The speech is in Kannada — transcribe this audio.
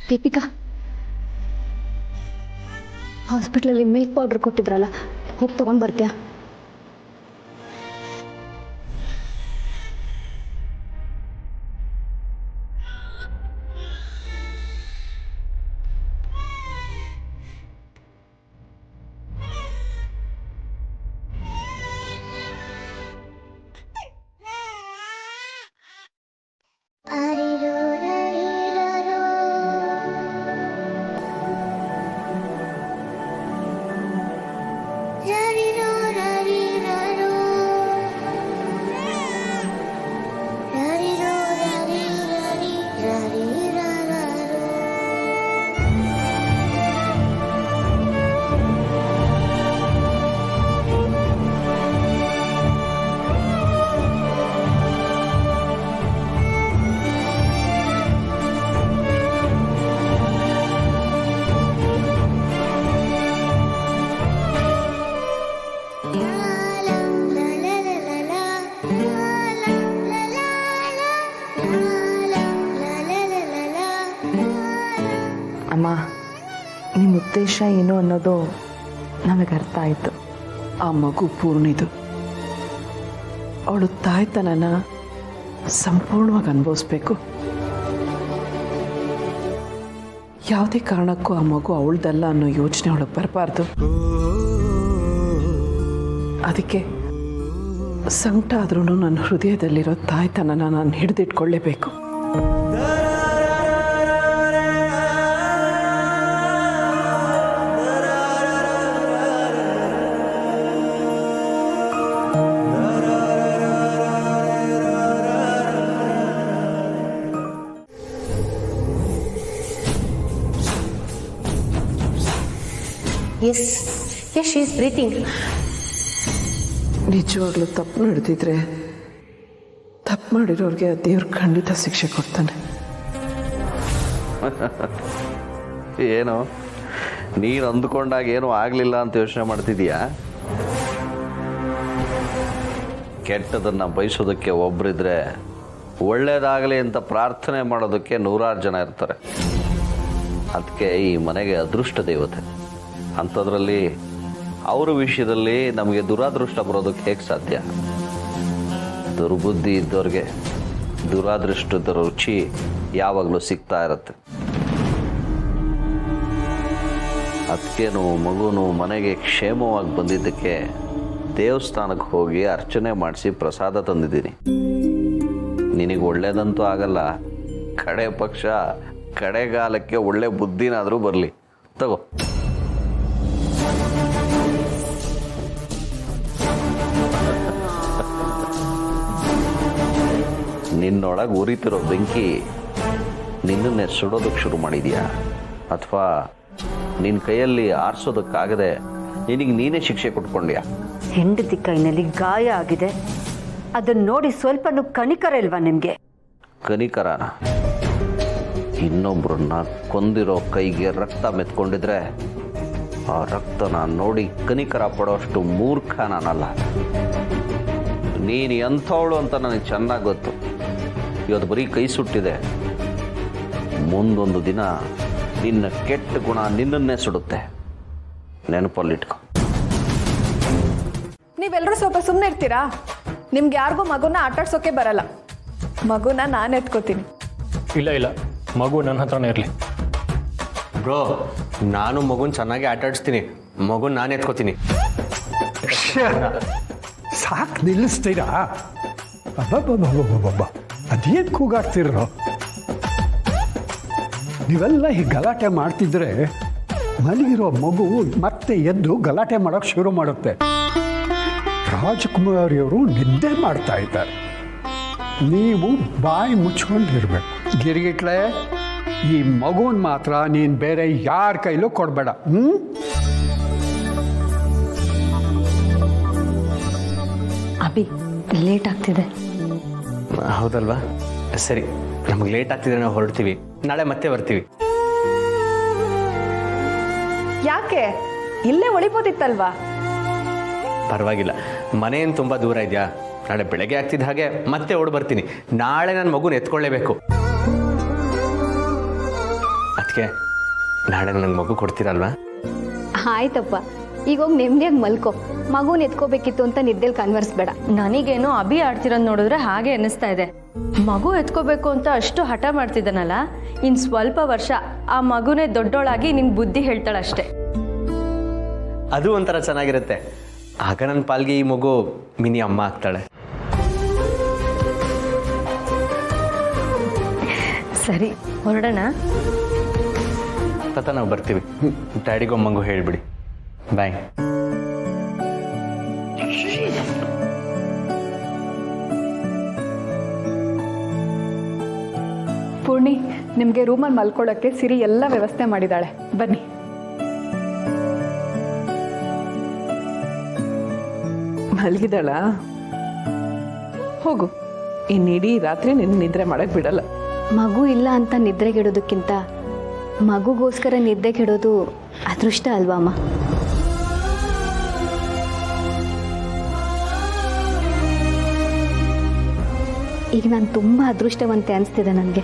ದೀಪಿಕಾ, ಹಾಸ್ಪಿಟ್ಲಲ್ಲಿ ಮಿಲ್ಕ್ ಪೌಡರ್ ಕೊಟ್ಟಿದ್ರಲ್ಲ, ಹೋಗಿ ತಗೊಂಡ್ ಬರ್ತೀಯಾ? ಅಮ್ಮ, ನಿಮ್ಮ ಉದ್ದೇಶ ಏನು ಅನ್ನೋದು ನಮಗೆ ಅರ್ಥ ಆಯಿತು. ಆ ಮಗು ಪೂರ್ಣಿದು. ಅವಳು ತಾಯ್ತನನ ಸಂಪೂರ್ಣವಾಗಿ ಅನುಭವಿಸ್ಬೇಕು. ಯಾವುದೇ ಕಾರಣಕ್ಕೂ ಆ ಮಗು ಅವಳದಲ್ಲ ಅನ್ನೋ ಯೋಚನೆ ಅವಳಿಗೆ ಬರಬಾರ್ದು. ಅದಕ್ಕೆ ಸಂಕಟ ಆದ್ರೂ ನನ್ನ ಹೃದಯದಲ್ಲಿರೋ ತಾಯ್ತನನ ನಾನು ಹಿಡಿದಿಟ್ಕೊಳ್ಳೇಬೇಕು. Yes, she is breathing. ನಿಜವಾಗ್ಲೂ ತಪ್ಪು ನಡೆದಿದ್ರೆ ತಪ್ಪು ಮಾಡಿರೋರಿಗೆ ದೇವ್ರು ಖಂಡಿತ ಶಿಕ್ಷೆ ಕೊಡ್ತಾನೆ. ಏನು ನೀನು ಅಂದುಕೊಂಡಾಗ ಏನೂ ಆಗಲಿಲ್ಲ ಅಂತ ಯೋಚನೆ ಮಾಡ್ತಿದೀಯಾ? ಕೆಟ್ಟದನ್ನು ಬಯಸೋದಕ್ಕೆ ಒಬ್ಬರಿದ್ರೆ ಒಳ್ಳೇದಾಗಲಿ ಅಂತ ಪ್ರಾರ್ಥನೆ ಮಾಡೋದಕ್ಕೆ ನೂರಾರು ಜನ ಇರ್ತಾರೆ. ಅದಕ್ಕೆ ಈ ಮನೆಗೆ ಅದೃಷ್ಟ ದೇವತೆ. ಅಂಥದ್ರಲ್ಲಿ ಅವರ ವಿಷಯದಲ್ಲಿ ನಮಗೆ ದುರಾದೃಷ್ಟ ಬರೋದಕ್ಕೆ ಹೇಗೆ ಸಾಧ್ಯ? ದುರ್ಬುದ್ಧಿ ಇದ್ದವ್ರಿಗೆ ದುರಾದೃಷ್ಟದ ರುಚಿ ಯಾವಾಗಲೂ ಸಿಗ್ತಾ ಇರುತ್ತೆ. ಅದಕ್ಕೇನು ಮಗುನು ಮನೆಗೆ ಕ್ಷೇಮವಾಗಿ ಬಂದಿದ್ದಕ್ಕೆ ದೇವಸ್ಥಾನಕ್ಕೆ ಹೋಗಿ ಅರ್ಚನೆ ಮಾಡಿಸಿ ಪ್ರಸಾದ ತಂದಿದ್ದೀನಿ. ನಿನಗೆ ಒಳ್ಳೇದಂತೂ ಆಗಲ್ಲ, ಕಡೆ ಪಕ್ಷ ಕಡೆಗಾಲಕ್ಕೆ ಒಳ್ಳೆ ಬುದ್ಧಿನಾದರೂ ಬರಲಿ. ತಗೋ. ನಿನ್ನೊಳಗೆ ಉರಿತಿರೋ ಬೆಂಕಿ ನಿನ್ನನ್ನೇ ಸುಡೋದಕ್ಕೆ ಶುರು ಮಾಡಿದ್ಯಾ, ಅಥವಾ ನಿನ್ನ ಕೈಯಲ್ಲಿ ಆರಿಸೋದಕ್ಕಾಗದೆ ನಿನಗೆ ನೀನೇ ಶಿಕ್ಷೆ ಕೊಟ್ಕೊಂಡ್ಯಾ? ಹೆಂಡತಿ ಕೈನಲ್ಲಿ ಗಾಯ ಆಗಿದೆ, ಅದನ್ನ ನೋಡಿ ಸ್ವಲ್ಪನೂ ಕನಿಕರ ಇಲ್ವಾ ನಿಮ್ಗೆ? ಕನಿಕರನ? ಇನ್ನೊಬ್ಬರನ್ನ ಕೊಂದಿರೋ ಕೈಗೆ ರಕ್ತ ಮೆತ್ಕೊಂಡಿದ್ರೆ ಆ ರಕ್ತನ ನೋಡಿ ಕನಿಕರ ಪಡೋಷ್ಟು ಮೂರ್ಖ ನಾನಲ್ಲ. ನೀನು ಎಂಥವಳು ಅಂತ ನನಗೆ ಚೆನ್ನಾಗಿ ಗೊತ್ತು. ಇವತ್ತು ಬರೀ ಕೈ ಸುಟ್ಟಿದೆ, ಮುಂದೊಂದು ದಿನ ನಿನ್ನ ಕೆಟ್ಟ ಗುಣ ನಿನ್ನನ್ನೇ ಸುಡುತ್ತೆ. ನೆನಪಲ್ಲಿಟ್ಕೊ. ನೀವೆಲ್ಲರೂ ಸ್ವಲ್ಪ ಸುಮ್ಮನೆ ಇರ್ತೀರಾ? ನಿಮ್ಗೆ ಯಾರಿಗೂ ಮಗುನ ಆಟಾಡ್ಸೋಕೆ ಬರಲ್ಲ. ಮಗುನ ನಾನು ಎತ್ಕೋತೀನಿ. ಇಲ್ಲ, ಮಗು ನನ್ನ ಹತ್ರನೇ ಇರಲಿ. ಬ್ರೋ, ನಾನು ಮಗುನ ಚೆನ್ನಾಗಿ ಆಟಾಡಿಸ್ತೀನಿ. ಮಗುನ ನಾನು ಎತ್ಕೋತೀನಿ. ಸಾಕು, ನಿಲ್ಲಿಸ್ತೀರಾ? ಅಬ್ಬಬ್ಬಬ್ಬಬ್ಬಬ್ಬ, ಅದೇನು ಕೂಗಾಡ್ತಿರೋ? ನೀವೆಲ್ಲ ಹೀಗೆ ಗಲಾಟೆ ಮಾಡ್ತಿದ್ರೆ ಮಲಗಿರೋ ಮಗು ಮತ್ತೆ ಎದ್ದು ಗಲಾಟೆ ಮಾಡೋಕ್ಕೆ ಶುರು ಮಾಡುತ್ತೆ. ರಾಜಕುಮಾರಿಯವರು ನಿದ್ದೆ ಮಾಡ್ತಾ ಇದ್ದಾರೆ, ನೀವು ಬಾಯಿ ಮುಚ್ಕೊಂಡಿರ್ಬೇಕು. ಗಿರಿಗಿಟ್ಲೆ, ಈ ಮಗುನ್ ಮಾತ್ರ ನೀನು ಬೇರೆ ಯಾರ ಕೈಲೂ ಕೊಡಬೇಡ. ಅಭಿ, ಲೇಟ್ ಆಗ್ತಿದೆ. ಹೌದಲ್ವಾ? ಸರಿ, ನಮಗೆ ಲೇಟ್ ಆಗ್ತಿದ್ರೆ ನಾವು ಹೊರಡ್ತೀವಿ. ನಾಳೆ ಮತ್ತೆ ಬರ್ತೀವಿ. ಯಾಕೆ? ಇಲ್ಲೇ ಉಳಿಬೋದಿತ್ತಲ್ವಾ? ಪರವಾಗಿಲ್ಲ, ಮನೆಯನ್ನು ತುಂಬ ದೂರ ಇದೆಯಾ? ನಾಳೆ ಬೆಳಗ್ಗೆ ಆಗ್ತಿದ್ದ ಹಾಗೆ ಮತ್ತೆ ಓಡ್ ಬರ್ತೀನಿ. ನಾಳೆ ನನ್ನ ಮಗುನ ಎತ್ಕೊಳ್ಳೇಬೇಕು. ಅದಕ್ಕೆ ಖರ್ಚಿಗೆ ನಾಳೆ ನಂಗೆ ಮಗು ಕೊಡ್ತೀರಲ್ವಾ? ಆಯ್ತಪ್ಪ, ಈಗ ಹೋಗಿ ನೆಮ್ಮದಿಯಾಗಿ ಮಲ್ಕೋ. ಮಗುನ ಎತ್ಕೋಬೇಕಿತ್ತು ಅಂತ ನಿದ್ದೆಲಿ ಕನ್ವರ್ಸ್ಬೇಡ. ನನಗೇನೋ ಅಭಿ ಆಡ್ತಿರೋದು ನೋಡಿದ್ರೆ ಹಾಗೆ ಅನ್ನಿಸ್ತಾ ಇದೆ. ಮಗು ಎತ್ಕೋಬೇಕು ಅಂತ ಅಷ್ಟು ಹಠ ಮಾಡ್ತಿದ್ದಾನಲ್ಲ, ಇನ್ನು ಸ್ವಲ್ಪ ವರ್ಷ ಆ ಮಗುನೇ ದೊಡ್ಡೋಳಾಗಿ ನಿಂಗೆ ಬುದ್ಧಿ ಹೇಳ್ತಾಳಷ್ಟೆ. ಅದು ಒಂಥರ ಚೆನ್ನಾಗಿರುತ್ತೆ. ಆಗ ನನ್ನ ಪಾಲ್ಗೆ ಈ ಮಗು ಮಿನಿ ಅಮ್ಮ ಆಗ್ತಾಳೆ. ಸರಿ, ಹೊರಡೋಣ. ತಾತ ನಾವು ಬರ್ತೀವಿ. ಡ್ಯಾಡಿಗೂ ಅಮ್ಮಂಗೂ ಹೇಳಿಬಿಡಿ. ಬಾಯ್. ಪೂರ್ಣಿ, ನಿಮಗೆ ರೂಮಲ್ಲಿ ಮಲ್ಕೊಳ್ಳೋಕ್ಕೆ ಸಿರಿ ಎಲ್ಲ ವ್ಯವಸ್ಥೆ ಮಾಡಿದ್ದಾಳೆ, ಬನ್ನಿ. ಮಲಗಿದಾಳ? ಹೋಗು, ಇನ್ನಿಡೀ ರಾತ್ರಿ ನಿನ್ನ ನಿದ್ರೆ ಮಾಡಕ್ಕೆ ಬಿಡಲ್ಲ. ಮಗು ಇಲ್ಲ ಅಂತ ನಿದ್ರೆಗೆಡೋದಕ್ಕಿಂತ ಮಗುಗೋಸ್ಕರ ನಿದ್ದೆಗೆಡೋದು ಅದೃಷ್ಟ ಅಲ್ವಾ ಅಮ್ಮ? ಈಗ ನಾನು ತುಂಬ ಅದೃಷ್ಟವಂತೆ ಅನಿಸ್ತಿದೆ ನನಗೆ.